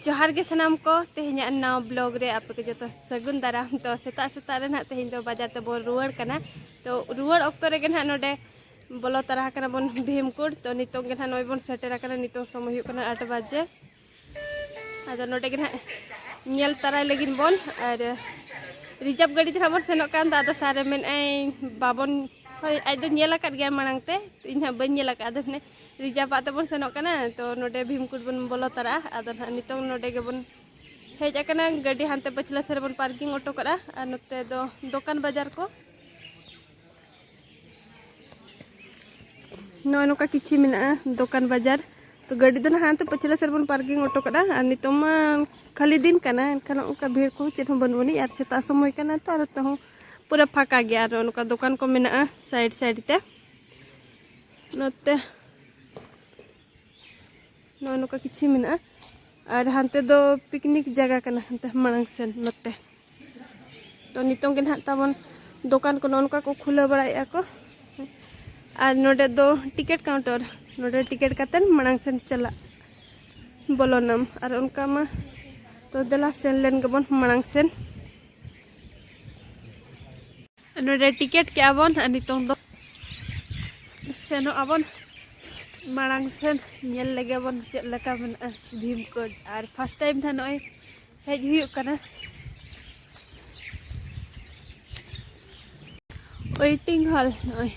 जोहार के सनाम को तेहना नाव ब्लॉग रे आपे के जो सगुन दाराम तो सेता सेता रे ना तेहन तो बाजार ते बोल रुआड़ कना तो रुआड़ ऑक्तो रे के ना नोडे बोलो तरह कना बन भीमकुड़ तो नितों के ना नोय बन सेटेर कना नितों समय हुई कना 8 बजे आदो नोडे के ना नेल तराय लगिन बन और रिजर्व गाड़ी थे बन सेनोक कान दादा सारे मेन आई बाबन होय आज दो नेला काट गया मांगते इन हा बन नेला काद ने रिजर्व आते बन सेनोक काना तो नोडे भीमकुड़ बन बोलो तरा आदो ना नितों नोडे के बन हेज आकना गाड़ी हानते पछला सर बन पार्किंग ऑटो करा और नोते दो दुकान बाजार को नो नोका किछि मिना दुकान बाजार तो गाड़ी दो हानते पछला सर बन पार्किंग ऑटो करा और नितों मा खाली दिन कना एनखान उनका भीड़ को चेत हूं बनवनी और सेता समय कना तो आर तहु पूरा फाका गया और उनका दुकान को मिना साइड साइड ते नोते नो नोका किछि मिना और हानते दो पिकनिक जगह कना हानते मांग सेन नोते तो नितों के ना ताबन दुकान को नोनका को खुला बड़ाया को और नोडे दो टिकट काउंटर नोडे टिकट कातन मांग सेन चला बोलोनम और उनका मा तो दला सेन लेन गबन मांग सेन नोडे टिकट के आबन और नितों दो सेनो आबन मांग सेन नेल लगे बन चेक लका बना भीमकुड़ और फर्स्ट टाइम था नय हेज हुई कना वेटिंग हॉल नय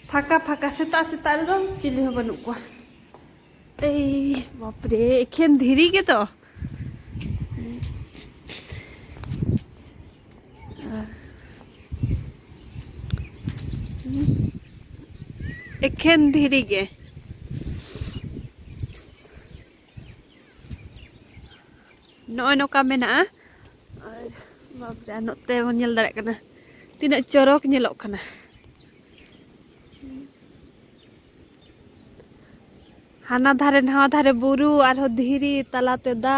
फाका फाका सेता सेता रे दो चिली हो बनु को ए बाप रे एखेन धीरी के तो एखेन धीरी गे नय नोका मेना और बाप रे नोते बन नेल दाड़े कना तीना चरक नेलोक कना हाना धारे नवा धारे बुरु और धीरी तलाते दा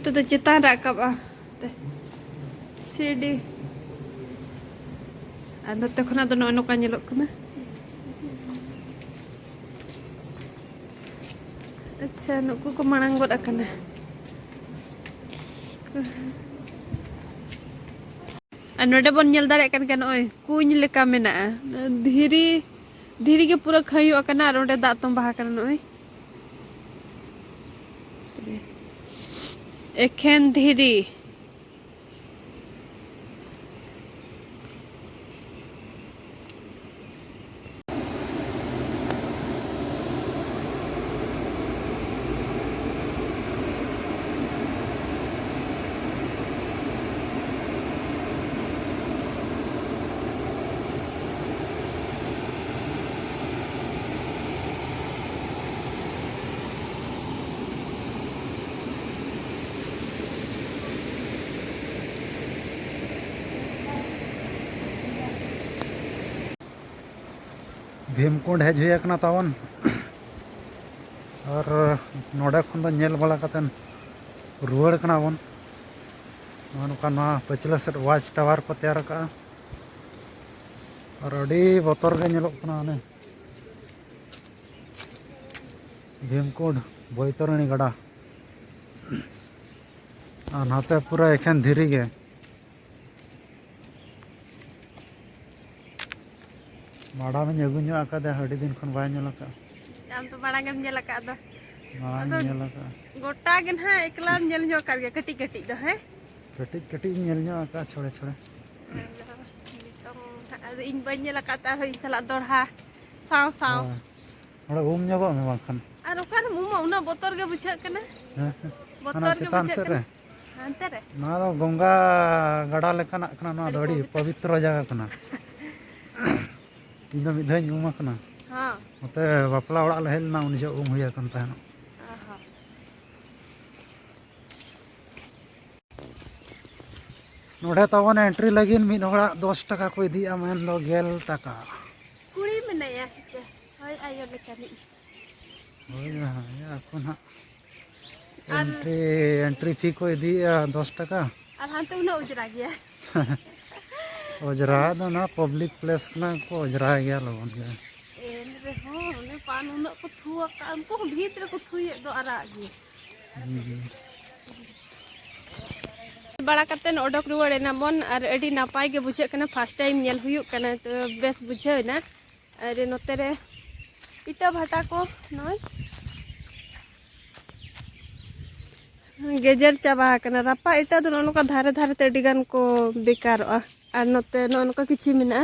तो चेतान राकाबा सीडी और नोते खना दो नय नोका नेलोक कना अच्छा नुकु को मांग गड आकना और नोडे बन नेल दाड़े कन का नय कुኝ लेका मेना धीरी धीरी के पूरा खयु आकना और ओंडे दा तंबा आकना नय एखेन धीरी भीमकुंड हेज हुई एकना तावन और नोडे खन दो नेल बाला कतन रुआड़ कना बन नोका ना पछला सेट वाच टावर को तैयार का और अड़ी बतर के नेलोक कना ने भीमकुंड बैतरणी गड़ा और नाते पूरा एखेन धीरी गे माड़ा में अगू ᱧᱚᱜ आकादे अड़ी दिन खन बाय ᱧᱮᱞ आका आम तो बड़ा गम नेल का दो माड़ा ᱧᱮᱞ आका गोटा के ना एकला नेल जो कर गया कटी कटी दो है कटिज कटिज ᱧᱮᱞ ᱧᱚᱜ आका छोड़े छोड़े इन बन नेल का ता होई सला दोढ़ा साव साव थोड़ा घूम ᱧᱚᱜᱚᱜ में बाखन और ओकर मुंह में उना बोतर के बुझा कना बोतर के चेतान बुझा से रे अंते रे ना दो गंगा गड़ा लेकाना कना ना दो अड़ी पवित्र जगह कना इन दो मिधाई उम कना हां मते बापला ओड़ा ले हेलना उन जो उम हुया कन ताहनो नोडे तवन एंट्री लगिन मिद होड़ा 10 टका को इदिया मेन दो 11 टका कुड़ी में नया होय आयो लेकानी होय या कोन हा एंट्री फी को इदिया 10 टका और हांते उना उजरा गया ओजरा दो ना पब्लिक प्लेस कना को ओजरा गया लोगन के एन रे हो ने पान उना को थुआ का उनको भीतर को थुए दो आरा गे बड़ा कते ओडक रुवाड़े ना मन और अडी नापाय के बुझे कना फर्स्ट टाइम नेल हुयु कना तो बेस बुझे ना अरे नोते रे इटा भाटा को नय गेजर चाबा कना रापा इटा दो नोका धारे धारे ते अडी गान को बेकार और नोते नोका किछि मिना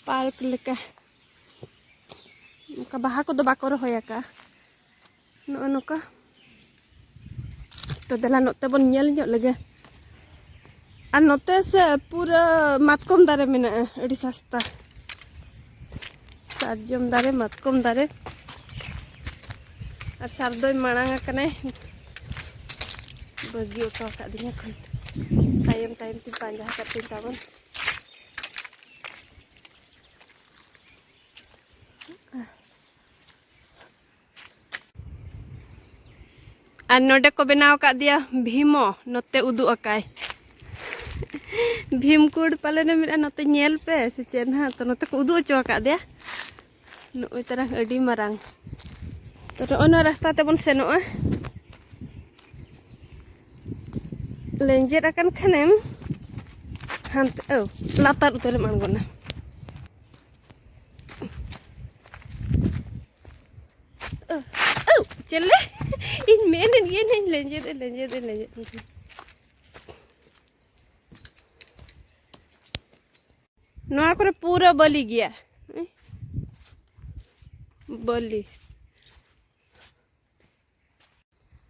पार्क लेका नोका बाहा को दो बाको रहोया का नोका तो दला नोते बन नेल ᱧᱚᱜ लगे और नोते से पूरा मातकम दारे मेना अड़ी सस्ता सारजम दारे मातकम दारे और सारदोय मांग कने बगी उठो का दिया खन टाइम टाइम ती पांजा करती ताबन और नोडे को बनाव का दिया भीमो नोते उदु अकाय भीमकुड़ पाले ने मिला नोते नेल पे से चेन हा तो नोते को उदु चो का दिया नोय तरह अडी मारांग तो ओना रास्ता ते बन सेनोआ लेंजेर अकन खनेम हांते लातार उतर मांगोना चले इन मेन ये नहीं लेंजेर नोआ करे पूरा बलि गया बलि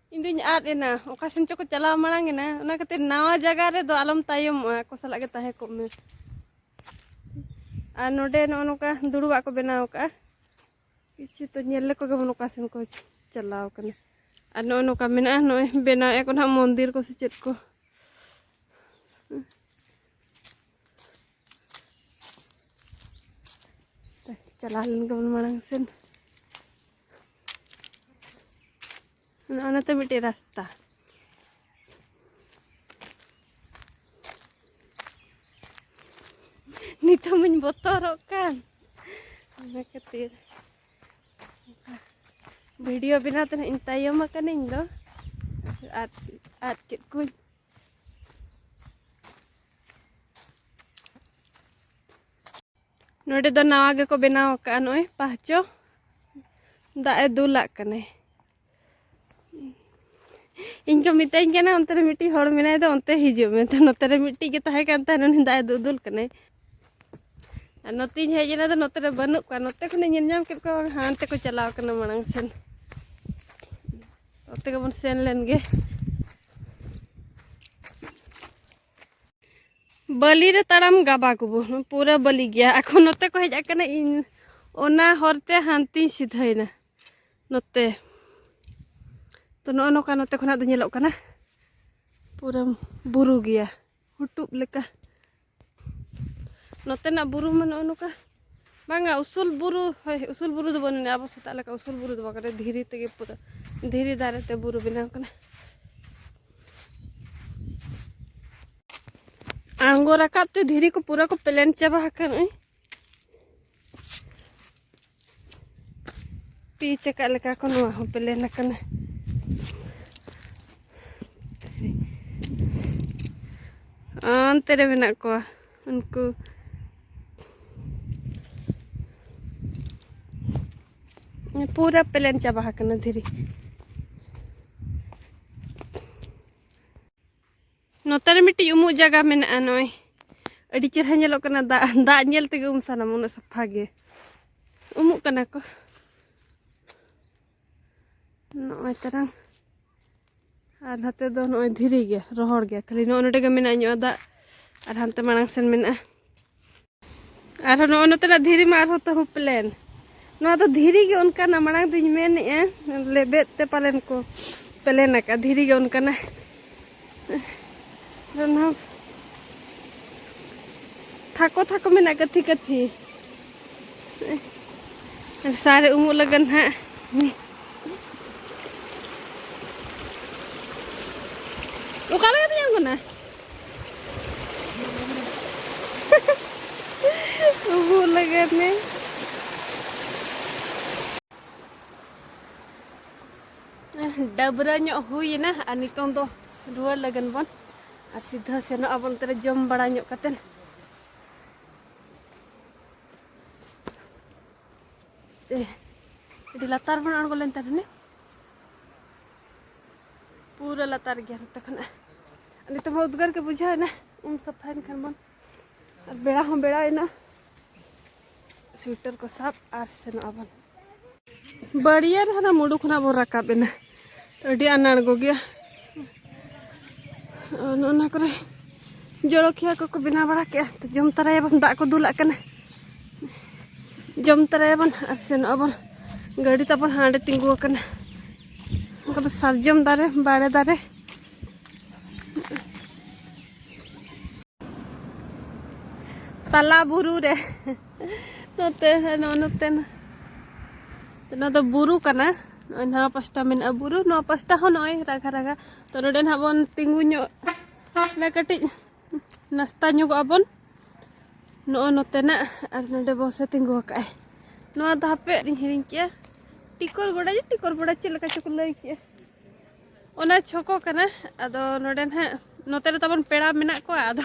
इंदुñ आद एना ओका सेन चको चलाव मांग एना ओना कते नवा जगह रे दो आलम तायम को सला के ताहे को में आ नोडे नोका दुड़ुबा को बनाव का किछि तो नेल को गम नोका सेन को चलाव कने आ नोका मेना नोय बनाव एको ना मंदिर को से चेत को चला लन गम मांग सेन तो मिटे रास्ता नितो मन बतरक कान ओना खातिर वीडियो बिना तो इन तायम कने इन दो आद के कुछ नोडे दो नवा गे को बनाव का नोय पाचो दाए दुला कने इनका मिताइन के ना उनते मिट्टी हड़ मेना तो उनते हिजु में तो नोते मिट्टी के ताहे कान ताहे ननि दाए दुदुल कने आ नोती हेजना तो नोते बनुक का नोते को नेल नाम के को हांते को चलाव कना मांग सेन ओते को बन सेन लेन गे बलि रे ताराम गाबा को पूरा बलि गया अखो नोते को हेजा कना इन ओना हरते हांती सिधैना नोते तो नोका नोते खना दो नेलोक कना पूरा बुरु गया हुटुब लेका नोते ना बुरु मन नोका बांगा उसूल बुरु दो बने अब सता लेका उसूल बुरु दो बाकरे धीरे तेगे पूरा धीरे दारे ते बुरु बिना कना आंगो रका तो धीरे को पूरा को प्लेन चाबा हकन पी चका लेका को नोआ हो प्लेन कना तेरे मेना को उनको पूरा प्लेन चाबा हकना धीरे नोतर मिट्टी उमु जगह मेना नोय अड़ी चेहरा नेलोक कना दा नेल तेगे उम साना उन सफा गे उमु कना को नोय तरंग और हाते दो नोय धीरे गे रोहड़ गे खाली नोटे गे मेना ᱧᱚ दा और हांते मांग सेन मेना और नोते ना धीरे मा और तो प्लेन नो तो धीरे गे उनका ना मांग दुñ मेने लेबे ते पालेन को प्लेन का धीरे गे उनका ना थाको थाको मेना कथी कथी सारे उमुक लगन हाँ उका लगा दिया हमको ना उमुक लगन ने डबरा ᱧᱚᱜ हुईना और नितों दो रुआर लगन बन और सीधा सेनो अबन तेरे जम बड़ा ᱧᱚᱜ कतेन इडी लतार बन अणगो लेन तने पूरा लतार गया तखन नितो उद्गार के बुझा ना सफाइन खान बन और बेड़ा हो बेड़ा ना स्वेटर को साफ और सेनो अबन बढ़िया रहना मुडू खुना बन रकाबेना तो अड़ी अनाड़गो गया ना करे जड़ोखिया को बना बड़ा के तो जम तरायाबन दाग को दुला कना जम तरायाबन और सेनोबन गाड़ी तबन हांडे तिंगु कना तो सारजम दारे बाड़े दारे तला बुरु रे नोते नोते ना तो ना तो बुरु कना ना पास्टा में बुरु ना पास्टा हो नय रागा रागा तो नोडे ना बन तिंगु ᱧᱚᱜ ले कटिज नाश्ता ᱧᱚᱜ अबन नो नोते ना और नोडे बसे तिंगु काय नो धापे हिरिं के टिकोर गोड़ा चल का चको लई के ओना छोको कना अदो नोडे ना नोते रे तबन पेड़ा मेना को अदो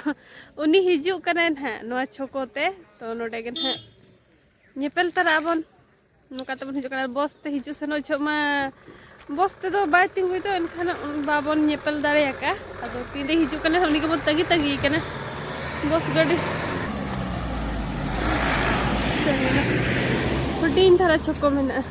उनी हिजु कना ना नो छोकोते तो नोडे के ना ñepel तरा अबन नुका तबन हिजु कना बस ते हिजु सेनो छमा बस ते दो बाय तिंगु तो एनखान बाबन ñepel दारे का अदो तिंदे हिजु कना उनी के तंगी तंगी कना बस गाड़ी हुडीन थारा छोको मेना